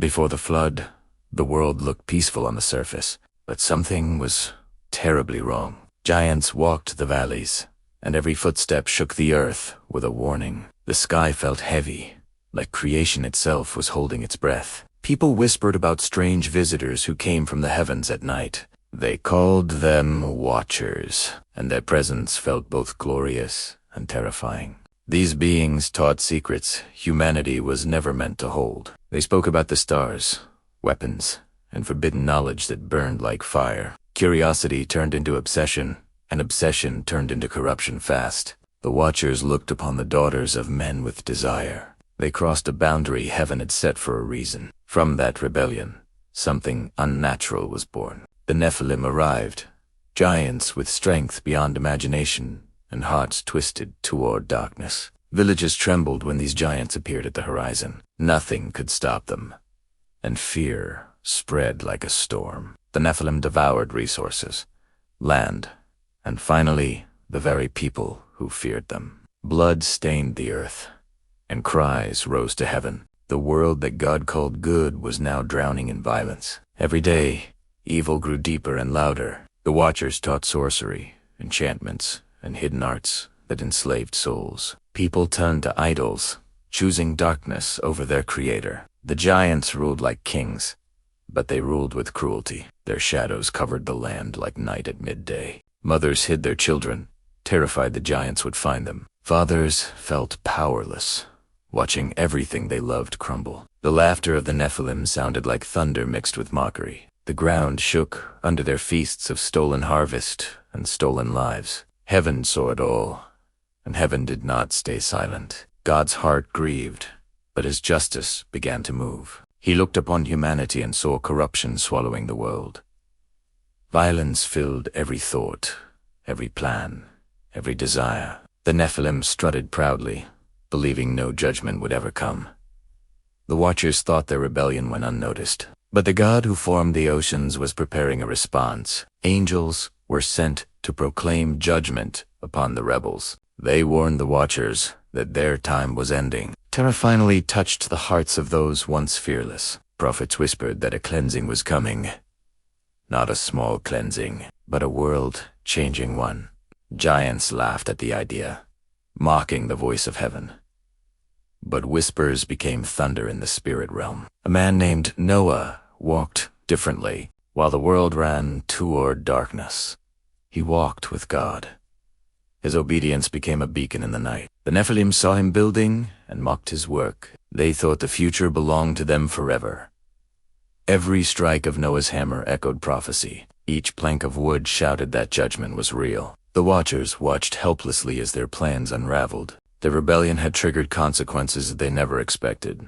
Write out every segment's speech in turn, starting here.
Before the flood, the world looked peaceful on the surface, but something was terribly wrong. Giants walked the valleys, and every footstep shook the earth with a warning. The sky felt heavy, like creation itself was holding its breath. People whispered about strange visitors who came from the heavens at night. They called them Watchers, and their presence felt both glorious and terrifying. These beings taught secrets humanity was never meant to hold. They spoke about the stars, weapons, and forbidden knowledge that burned like fire. Curiosity turned into obsession, and obsession turned into corruption fast. The Watchers looked upon the daughters of men with desire. They crossed a boundary heaven had set for a reason. From that rebellion, something unnatural was born. The Nephilim arrived, giants with strength beyond imagination and hearts twisted toward darkness. Villages trembled when these giants appeared at the horizon. Nothing could stop them, and fear spread like a storm. The Nephilim devoured resources, land, and finally, the very people who feared them. Blood stained the earth, and cries rose to heaven. The world that God called good was now drowning in violence. Every day, evil grew deeper and louder. The Watchers taught sorcery, enchantments, and hidden arts that enslaved souls. People turned to idols, choosing darkness over their creator. The giants ruled like kings, but they ruled with cruelty. Their shadows covered the land like night at midday. Mothers hid their children, terrified the giants would find them. Fathers felt powerless, watching everything they loved crumble. The laughter of the Nephilim sounded like thunder mixed with mockery. The ground shook under their feasts of stolen harvest and stolen lives. Heaven saw it all, and heaven did not stay silent. God's heart grieved, but his justice began to move. He looked upon humanity and saw corruption swallowing the world. Violence filled every thought, every plan, every desire. The Nephilim strutted proudly, believing no judgment would ever come. The Watchers thought their rebellion went unnoticed. But the God who formed the oceans was preparing a response. Angels were sent to proclaim judgment upon the rebels. They warned the Watchers that their time was ending. Terror finally touched the hearts of those once fearless. Prophets whispered that a cleansing was coming. Not a small cleansing, but a world-changing one. Giants laughed at the idea, mocking the voice of heaven. But whispers became thunder in the spirit realm. A man named Noah walked differently while the world ran toward darkness. He walked with God. His obedience became a beacon in the night. The Nephilim saw him building and mocked his work. They thought the future belonged to them forever. Every strike of Noah's hammer echoed prophecy. Each plank of wood shouted that judgment was real. The Watchers watched helplessly as their plans unraveled. Their rebellion had triggered consequences that they never expected.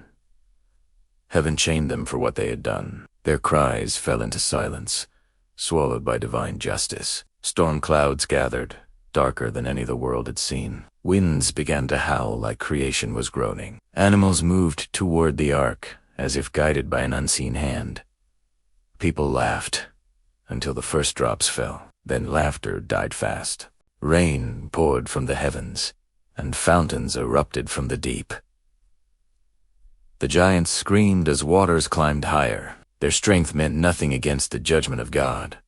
Heaven chained them for what they had done. Their cries fell into silence, swallowed by divine justice. Storm clouds gathered, darker than any the world had seen. Winds began to howl like creation was groaning. Animals moved toward the ark, as if guided by an unseen hand. People laughed until the first drops fell. Then laughter died fast. Rain poured from the heavens, and fountains erupted from the deep. The giants screamed as waters climbed higher. Their strength meant nothing against the judgment of God.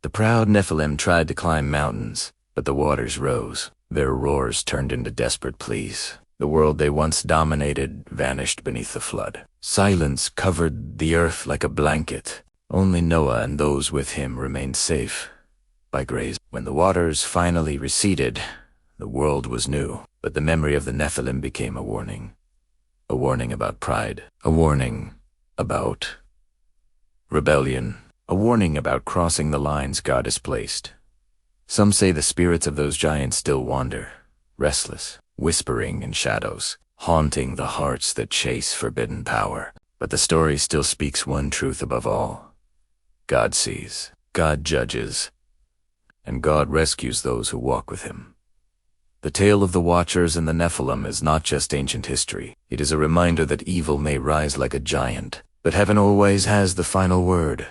The proud Nephilim tried to climb mountains, but the waters rose. Their roars turned into desperate pleas. The world they once dominated vanished beneath the flood. Silence covered the earth like a blanket. Only Noah and those with him remained safe by grace. When the waters finally receded, the world was new, but the memory of the Nephilim became a warning. A warning about pride. A warning about rebellion. A warning about crossing the lines God has placed. Some say the spirits of those giants still wander, restless, whispering in shadows, haunting the hearts that chase forbidden power. But the story still speaks one truth above all. God sees, God judges, and God rescues those who walk with him. The tale of the Watchers and the Nephilim is not just ancient history. It is a reminder that evil may rise like a giant, but heaven always has the final word.